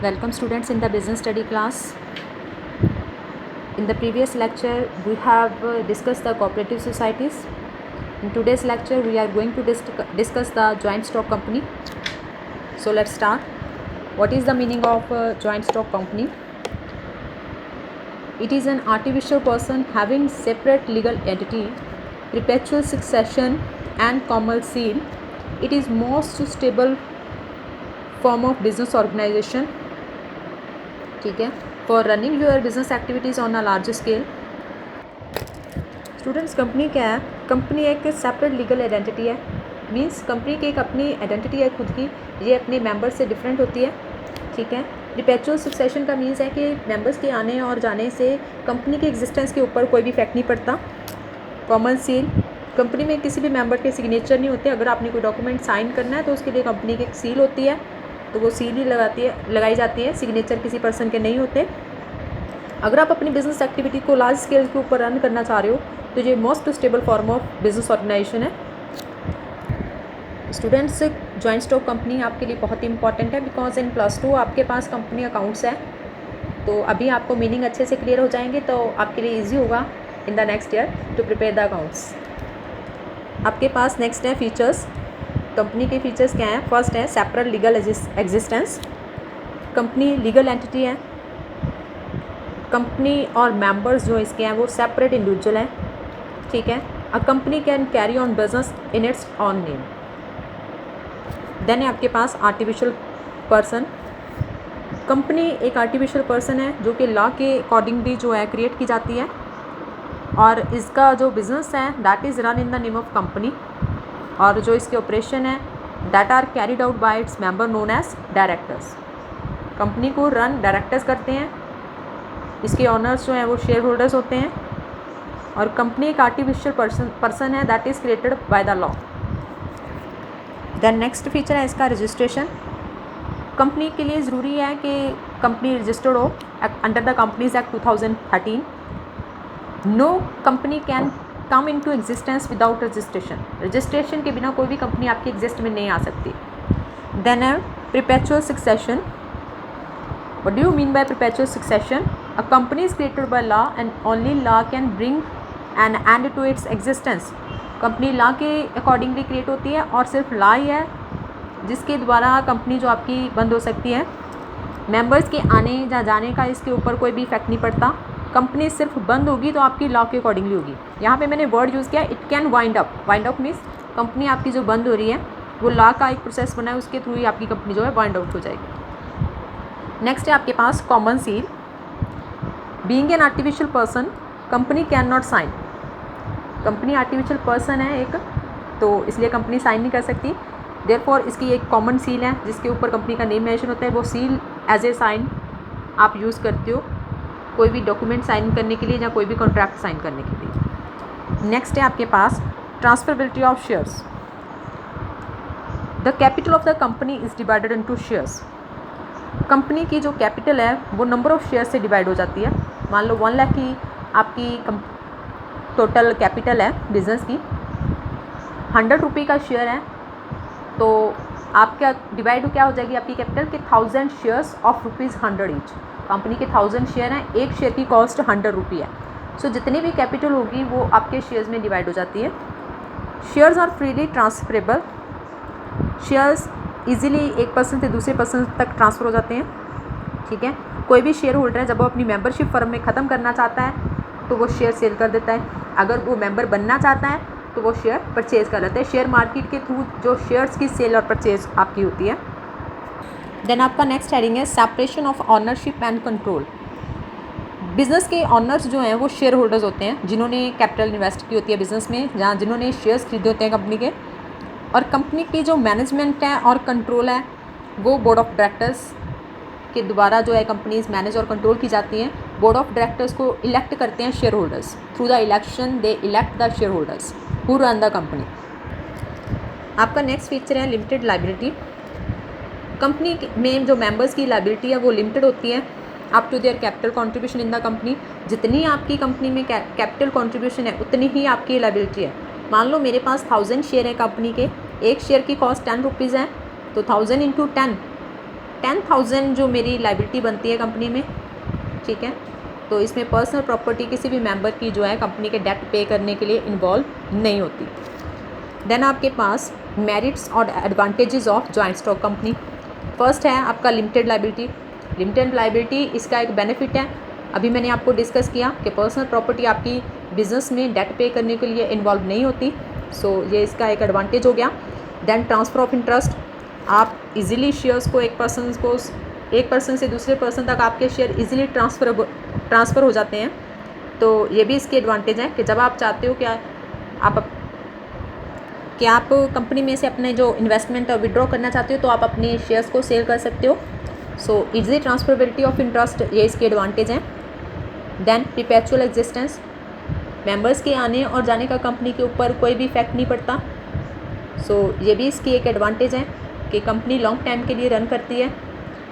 Welcome students in the business study class. In the previous lecture we have discussed the cooperative societies. In today's lecture we are going to discuss the joint stock company. So let's start. What is the meaning of joint stock company? It is an artificial person having separate legal entity, perpetual succession and common seal. It is most stable form of business organization. ठीक है, for running your business activities on a large scale. Students, company क्या है? Company एक separate legal identity है. Means company की एक अपनी identity है खुद की, ये अपने मेंबर्स से डिफरेंट होती है. ठीक है. परपेचुअल सक्सेशन का मीन्स है कि मेंबर्स के आने और जाने से कंपनी के एग्जिस्टेंस के ऊपर कोई भी इफेक्ट नहीं पड़ता. कॉमन सील, कंपनी में किसी भी मेंबर के सिग्नेचर नहीं होते. अगर आपने कोई डॉक्यूमेंट साइन करना है तो उसके लिए कंपनी की एक सील होती है, तो वो सील ही लगाई जाती है. सिग्नेचर किसी पर्सन के नहीं होते. अगर आप अपनी बिजनेस एक्टिविटी को लार्ज स्केल के ऊपर रन करना चाह रहे हो तो ये most stable form of business organization है. स्टूडेंट्स, जॉइंट स्टॉक कंपनी आपके लिए बहुत ही इंपॉर्टेंट है बिकॉज इन +2 आपके पास कंपनी अकाउंट्स है. तो अभी आपको मीनिंग अच्छे से क्लियर हो जाएंगे तो आपके लिए ईजी होगा in the next year to prepare the accounts. आपके पास नेक्स्ट है फीचर्स. कंपनी के फीचर्स क्या हैं? फर्स्ट है separate legal existence. Company legal entity है. कंपनी और मेंबर्स जो इसके हैं वो सेपरेट इंडिविजुअल हैं. ठीक है. A company can carry on business in its own name. Then है आपके पास आर्टिफिशियल पर्सन. कंपनी एक आर्टिफिशियल पर्सन है जो कि लॉ के अकॉर्डिंगली जो है क्रिएट की जाती है और इसका जो बिज़नेस है that is run in the name of company. और जो इसके ऑपरेशन है that are carried out by its member known as directors. Company को रन डायरेक्टर्स करते हैं. इसके ऑनर्स जो हैं वो शेयर होल्डर्स होते हैं. और कंपनी एक आर्टिफिशियल पर्सन है that is created by the law. Then next feature है इसका रजिस्ट्रेशन. कंपनी के लिए ज़रूरी है कि कंपनी रजिस्टर्ड हो under the companies act 2013. No company can come into existence without registration. Registration के बिना कोई भी कंपनी आपकी एग्जिस्ट में नहीं आ सकती. देन है perpetual succession. What do you mean by perpetual succession? A company is created by law and only law can bring an end to its existence. Company law के अकॉर्डिंगली क्रिएट होती है और सिर्फ law ही है जिसके द्वारा company जो आपकी बंद हो सकती है. मेंबर्स के आने या जाने का इसके ऊपर कोई भी इफेक्ट नहीं पड़ता. कंपनी सिर्फ बंद होगी तो आपकी लॉ के अकॉर्डिंगली होगी. यहाँ पे मैंने वर्ड यूज़ किया, it can wind up. Wind up means company आपकी जो बंद हो रही है वो लॉ का एक प्रोसेस बना है, उसके थ्रू ही आपकी कंपनी जो है वाइंड आउट हो जाएगी. नेक्स्ट है आपके पास common seal. Being an artificial person company can not sign. Company artificial person है एक, तो इसलिए कंपनी साइन नहीं कर सकती. देयरफॉर इसकी एक कॉमन सील है जिसके ऊपर कंपनी का नेम मेंशन होता है. वो सील एज ए साइन आप यूज़ करते हो कोई भी डॉक्यूमेंट साइन करने के लिए या कोई भी कॉन्ट्रैक्ट साइन करने के लिए. नेक्स्ट है आपके पास transferability of shares. The capital of the company is divided into shares. Company की जो कैपिटल है वो नंबर ऑफ शेयर से डिवाइड हो जाती है. मान लो 1 लाख की आपकी टोटल कैपिटल है बिजनेस की, 100 रुपये का शेयर है, तो आपका डिवाइड क्या हो जाएगी आपकी कैपिटल के 1000 शेयर्स ऑफ ₹100 ईच. कंपनी के 1000 शेयर हैं, एक शेयर की कॉस्ट 100 रुपये है. सो जितनी भी कैपिटल होगी वो आपके शेयर्स में डिवाइड हो जाती है. Shares are freely transferable. Shares easily एक पर्सन से दूसरे पर्सन तक ट्रांसफ़र हो जाते हैं. ठीक है. कोई भी शेयर होल्डर है जब वो अपनी मेंबरशिप फर्म में ख़त्म करना चाहता है तो वो शेयर सेल कर देता है. अगर वो मेंबर बनना चाहता है तो वो शेयर परचेज़ कर लेता है. शेयर मार्केट के थ्रू जो शेयर्स की सेल और परचेज़ आपकी होती है. देन आपका नेक्स्ट हेडिंग है separation of ownership and control. Business के ऑनर्स जो हैं वो शेयर होल्डर्स होते हैं जिन्होंने कैपिटल इन्वेस्ट की होती है बिज़नेस में, जहाँ जिन्होंने शेयर्स खरीदे होते हैं कंपनी के. और कंपनी की जो मैनेजमेंट है और कंट्रोल है वो बोर्ड ऑफ डायरेक्टर्स के द्वारा जो है कंपनीज मैनेज और कंट्रोल की जाती हैं. बोर्ड ऑफ डायरेक्टर्स को इलेक्ट करते हैं share holders. Through the election they elect the share holders who run the company. आपका नेक्स्ट फीचर है लिमिटेड लायबिलिटी. कंपनी में जो मेंबर्स की लायबिलिटी है वो लिमिटेड होती है up to their capital contribution in the company. जितनी आपकी कंपनी में कैपिटल कंट्रीब्यूशन है उतनी ही आपकी लायबिलिटी है. मान लो मेरे पास 1000 शेयर है कंपनी के, एक शेयर की कॉस्ट 10 रुपीज़ है, तो 1000 इंटू 10 10,000 जो मेरी लाइबिलिटी बनती है कंपनी में, ठीक है। तो इसमें पर्सनल प्रॉपर्टी किसी भी मेंबर की जो है कंपनी के डेट पे करने के लिए इन्वॉल्व नहीं होती। देन आपके पास मेरिट्स और advantages of joint stock company. First है आपका लिमिटेड लाइबिलिटी। लिमिटेड लाइबिलिटी इसका एक बेनिफिट है, अभी मैंने आपको डिस्कस किया कि पर्सनल प्रॉपर्टी आपकी बिजनेस में डेट पे करने के लिए इन्वॉल्व नहीं होती, सो ये इसका एक एडवांटेज हो गया। देन ट्रांसफ़र ऑफ इंटरेस्ट, आप इजीली शेयर्स को एक पर्सन से दूसरे पर्सन तक आपके शेयर इजीली ट्रांसफ़र हो जाते हैं, तो ये भी इसकी एडवांटेज है कि जब आप चाहते हो कि आप कंपनी में से अपने जो इन्वेस्टमेंट विड्रॉ करना चाहते हो तो आप अपने शेयर्स को सेल कर सकते हो। So easy transferability of interest, ये इसके एडवांटेज हैं। देन परपेचुअल एग्जिस्टेंस, मेंबर्स के आने और जाने का कंपनी के ऊपर कोई भी इफेक्ट नहीं पड़ता, सो ये भी इसकी एक एडवांटेज है कि कंपनी लॉन्ग टाइम के लिए रन करती है,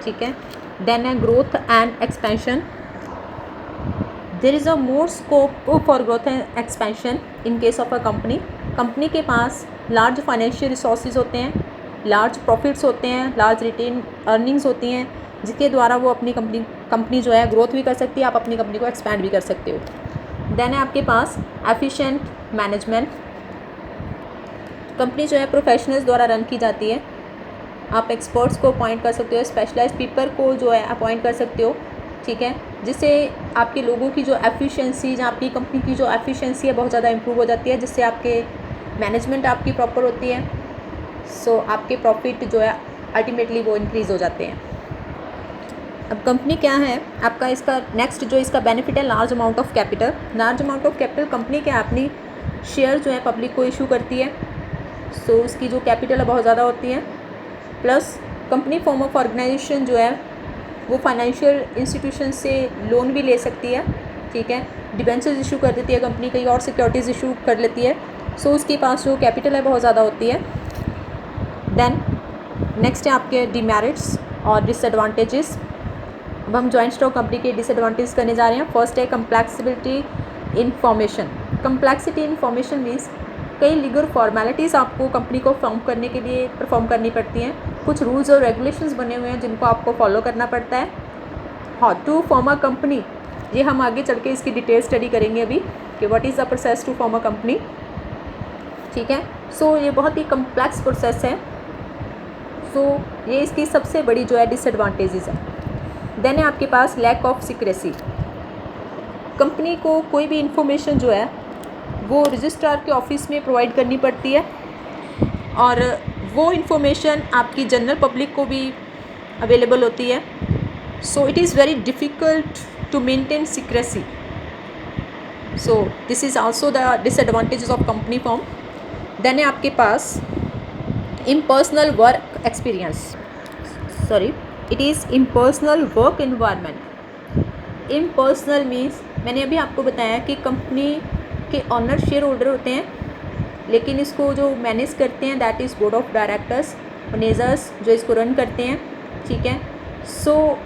ठीक है। देन है growth and expansion, there is a more scope for growth and expansion in case of a company के पास लार्ज फाइनेंशियल रिसोर्सेज होते हैं, लार्ज प्रॉफिट्स होते हैं, लार्ज रिटेन अर्निंग्स होती हैं, जिसके द्वारा वो अपनी कंपनी जो है ग्रोथ भी कर सकती है, आप अपनी कंपनी को एक्सपैंड भी कर सकते हो। देन है आपके पास एफिशिएंट मैनेजमेंट, कंपनी जो है प्रोफेशनल्स द्वारा रन की जाती है, आप एक्सपर्ट्स को अपॉइंट कर सकते हो, स्पेशलाइज्ड पीपल को जो है अपॉइंट कर सकते हो, ठीक है, जिससे आपके लोगों की जो एफिशिएंसी या आपकी कंपनी की जो एफिशिएंसी है बहुत ज़्यादा इंप्रूव हो जाती है, जिससे आपके मैनेजमेंट आपकी प्रॉपर होती है, सो आपके प्रॉफिट जो है अल्टीमेटली वो इंक्रीज़ हो जाते हैं। अब कंपनी क्या है आपका, इसका नेक्स्ट जो इसका बेनिफिट है large amount of capital. Large amount of capital company क्या अपनी शेयर जो है पब्लिक को इशू करती है, सो उसकी जो कैपिटल है बहुत ज़्यादा होती है, plus company form of organization जो है वो फाइनेंशियल इंस्टीट्यूशन से लोन भी ले सकती है, ठीक है, डिबेंचर्स इशू कर देती है कंपनी, कई और सिक्योरिटीज़ इशू कर लेती है, सो उसके पास जो कैपिटल है बहुत ज़्यादा होती है। देन नेक्स्ट है आपके डिमेरिट्स और डिसएडवांटेजेस। अब हम जॉइंट स्टॉक कंपनी के डिसएडवांटेज करने जा रहे हैं। फर्स्ट है कम्प्लेक्सिबिलिटी इन्फॉर्मेशन। कम्प्लेक्सिटी इन्फॉर्मेशन मीन्स कई लीगल फॉर्मेलिटीज़ आपको कंपनी को फॉर्म करने के लिए परफॉर्म करनी पड़ती हैं, कुछ रूल्स और रेगुलेशंस बने हुए हैं जिनको आपको फॉलो करना पड़ता है। How to form a company, ये हम आगे चल के इसकी डिटेल स्टडी करेंगे अभी कि what is the process to form a company, ठीक है। सो ये बहुत ही कम्प्लेक्स प्रोसेस है, सो ये इसकी सबसे बड़ी जो है डिसएडवांटेजेस है। देन है आपके पास लैक ऑफ सीक्रेसी, कंपनी को कोई भी इंफॉर्मेशन जो है वो रजिस्ट्रार के ऑफिस में प्रोवाइड करनी पड़ती है और वो इन्फॉर्मेशन आपकी जनरल पब्लिक को भी अवेलेबल होती है, so it is very difficult to maintain secrecy, so this is also the disadvantages of company form. Then है आपके पास impersonal work experience, sorry it is impersonal work environment. Impersonal means मैंने अभी आपको बताया कि कंपनी के ऑनर शेयर होल्डर होते हैं, लेकिन इसको जो मैनेज करते हैं that is board of directors, managers जो इसको रन करते हैं, ठीक है। सो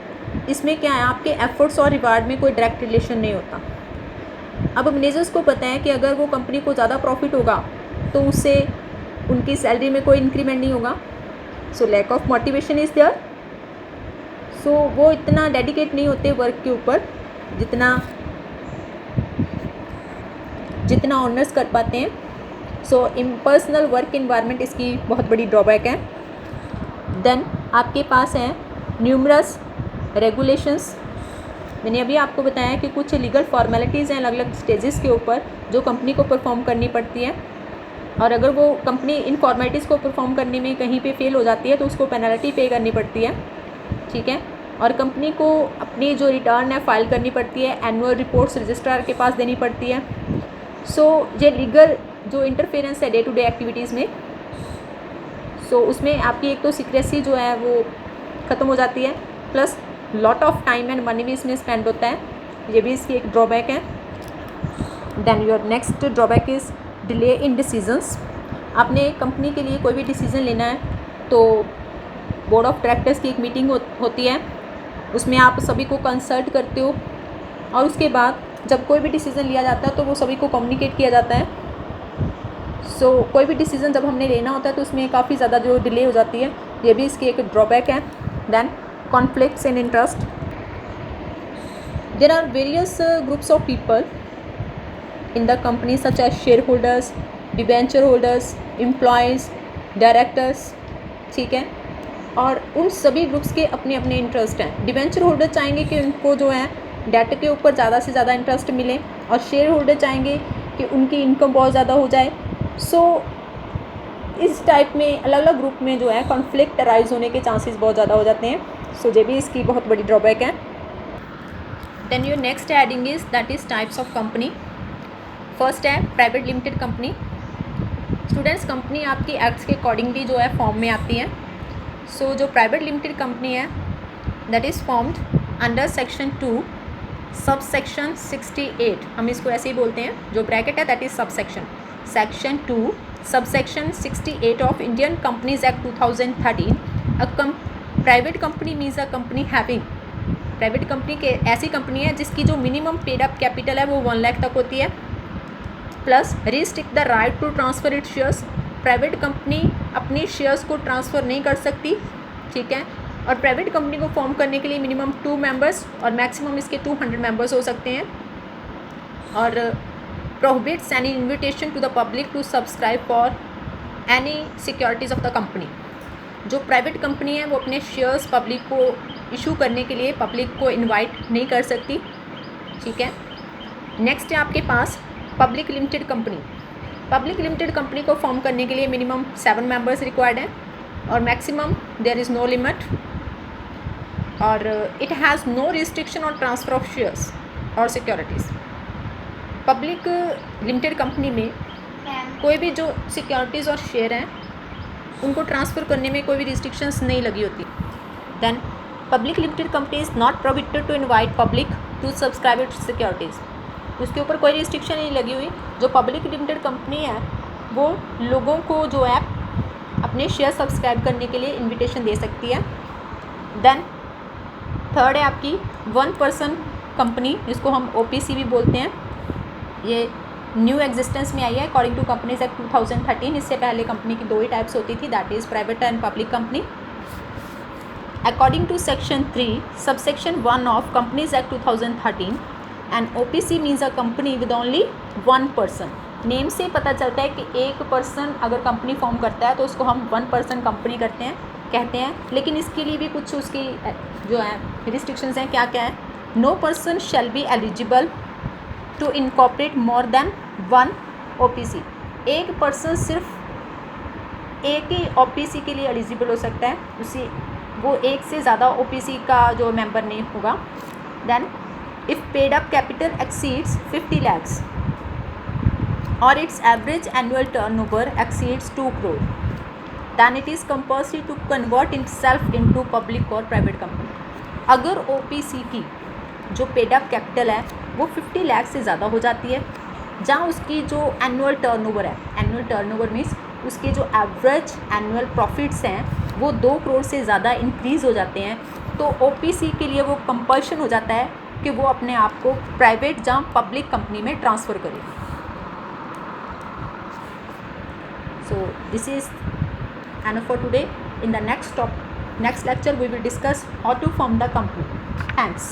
इसमें क्या है आपके एफर्ट्स और रिवार्ड में कोई डायरेक्ट रिलेशन नहीं होता। अब मैनेजर्स को पता है कि अगर वो कंपनी को ज़्यादा प्रॉफिट होगा तो उससे उनकी सैलरी में कोई इंक्रीमेंट नहीं होगा, so lack of motivation is there, so वो इतना डेडिकेट नहीं होते वर्क के ऊपर जितना ऑनर्स कर पाते हैं, सो इम्पर्सनल वर्क इन्वायरमेंट इसकी बहुत बड़ी ड्रॉबैक है। देन आपके पास है न्यूमरस रेगुलेशंस, मैंने अभी आपको बताया कि कुछ लीगल फॉर्मेलिटीज़ हैं अलग अलग स्टेजेस के ऊपर जो कंपनी को परफॉर्म करनी पड़ती है, और अगर वो कंपनी इन फॉर्मेलिटीज़ को परफॉर्म करने में कहीं पे फेल हो जाती है तो उसको पेनल्टी पे करनी पड़ती है, ठीक है। और कंपनी को अपनी जो रिटर्न है फाइल करनी पड़ती है, एनुअल रिपोर्ट्स रजिस्ट्रार के पास देनी पड़ती है, सो ये लीगल जो इंटरफेरेंस है डे टू डे एक्टिविटीज़ में, सो उसमें आपकी एक तो सीक्रेसी जो है वो ख़त्म हो जाती है, plus lot of time and money भी इसमें स्पेंड होता है, ये भी इसकी एक ड्रॉबैक है। Then your next drawback is delay in decisions. आपने कंपनी के लिए कोई भी डिसीज़न लेना है तो बोर्ड ऑफ डायरेक्टर्स की एक मीटिंग होती है, उसमें आप सभी को कंसल्ट करते हो और उसके बाद जब कोई भी डिसीज़न लिया जाता है तो वो सभी को कम्युनिकेट किया जाता है, सो कोई भी डिसीज़न जब हमने लेना होता है तो उसमें काफ़ी ज़्यादा जो डिले हो जाती है, ये भी इसकी एक ड्रॉबैक है। Then conflicts in interest. There are various groups of people in the company such as shareholders, debenture holders, employees, directors. ठीक है, और उन सभी ग्रुप्स के अपने अपने इंटरेस्ट हैं. डिबेंचर होल्डर चाहेंगे कि उनको जो है डेट के ऊपर ज़्यादा से ज़्यादा इंटरेस्ट मिले, और शेयर होल्डर चाहेंगे कि उनकी इनकम बहुत ज़्यादा हो जाए. सो इस टाइप में अलग अलग ग्रुप में जो है कॉन्फ्लिक्ट अराइज होने के चांसेस बहुत ज़्यादा हो जाते हैं. सो ये भी इसकी बहुत बड़ी ड्रॉबैक है. Then your next heading is that is types of company. First है private limited company. Students, company आपकी एक्ट्स के अकॉर्डिंगली जो है फॉर्म में आती है. सो जो प्राइवेट लिमिटेड कंपनी है that is formed under section 2 sub section 68. हम इसको ऐसे ही बोलते हैं, जो ब्रैकेट है that is sub section 2 sub section 68 of Indian companies act 2013. Private company means a company having. Private company के ऐसी कंपनी है जिसकी जो मिनिमम पेड अप कैपिटल है वो 1 लाख तक होती है, plus restrict the right to transfer it shares. Private company अपनी शेयर्स को ट्रांसफ़र नहीं कर सकती. ठीक है, और प्राइवेट कंपनी को फॉर्म करने के लिए मिनिमम 2 मेंबर्स और मैक्सिमम इसके 200 मेंबर्स हो सकते हैं. और prohibits any invitation to the public to subscribe for any securities of the company. जो प्राइवेट कंपनी है वो अपने शेयर्स पब्लिक को इशू करने के लिए पब्लिक को इनवाइट नहीं कर सकती. ठीक है, नेक्स्ट है आपके पास public limited company. Public limited company को फॉर्म करने के लिए मिनिमम 7 मेंबर्स रिक्वायर्ड हैं और maximum there is no limit. और it has no restriction on transfer of shares और सिक्योरिटीज़. पब्लिक लिमिटेड कंपनी में कोई भी जो सिक्योरिटीज़ और शेयर हैं उनको ट्रांसफ़र करने में कोई भी रिस्ट्रिक्शंस नहीं लगी होती. Then public limited company is not prohibited to invite public to subscribe it securities. उसके ऊपर कोई रिस्ट्रिक्शन नहीं लगी हुई. जो पब्लिक लिमिटेड कंपनी है वो लोगों को जो है अपने शेयर सब्सक्राइब करने के लिए इनविटेशन दे सकती है. देन थर्ड है आपकी 1 पर्सन कंपनी, जिसको हम OPC भी बोलते हैं. ये न्यू एग्जिस्टेंस में आई है अकॉर्डिंग टू कंपनीज एक्ट 2013. इससे पहले कंपनी की 2 ही टाइप्स होती थी, that is private and public company. According to section 3 subsection 1 of companies act 2013 and OPC means a company with only 1 person. Name से पता चलता है कि एक पर्सन अगर कंपनी फॉर्म करता है तो उसको हम 1 पर्सन कंपनी कहते हैं. लेकिन इसके लिए भी कुछ उसकी जो है रिस्ट्रिक्शंस हैं. क्या क्या है? No person shall be eligible to incorporate more than 1 OPC. एक पर्सन सिर्फ एक ही OPC के लिए एलिजिबल हो सकता है, उसी वो एक से ज़्यादा OPC का जो मेंबर नहीं होगा. Then if paid up capital exceeds 50 lakhs और its average annual turnover exceeds 2 crore, then it is compulsory to convert itself into public और प्राइवेट कंपनी. अगर OPC की जो पेड अप कैपिटल है वो 50 लाख से ज़्यादा हो जाती है, जहाँ उसकी जो एनुअल टर्नओवर है, एनुअल टर्नओवर मीन्स उसके जो एवरेज एनुअल प्रॉफिट्स हैं वो 2 करोड़ से ज़्यादा इंक्रीज़ हो जाते हैं, तो OPC के लिए वो कंपल्शन हो जाता है कि वो अपने आप को प्राइवेट जहाँ पब्लिक कंपनी में ट्रांसफ़र करे. सो this is enough for today. In the next lecture we will discuss how to form the company. Thanks.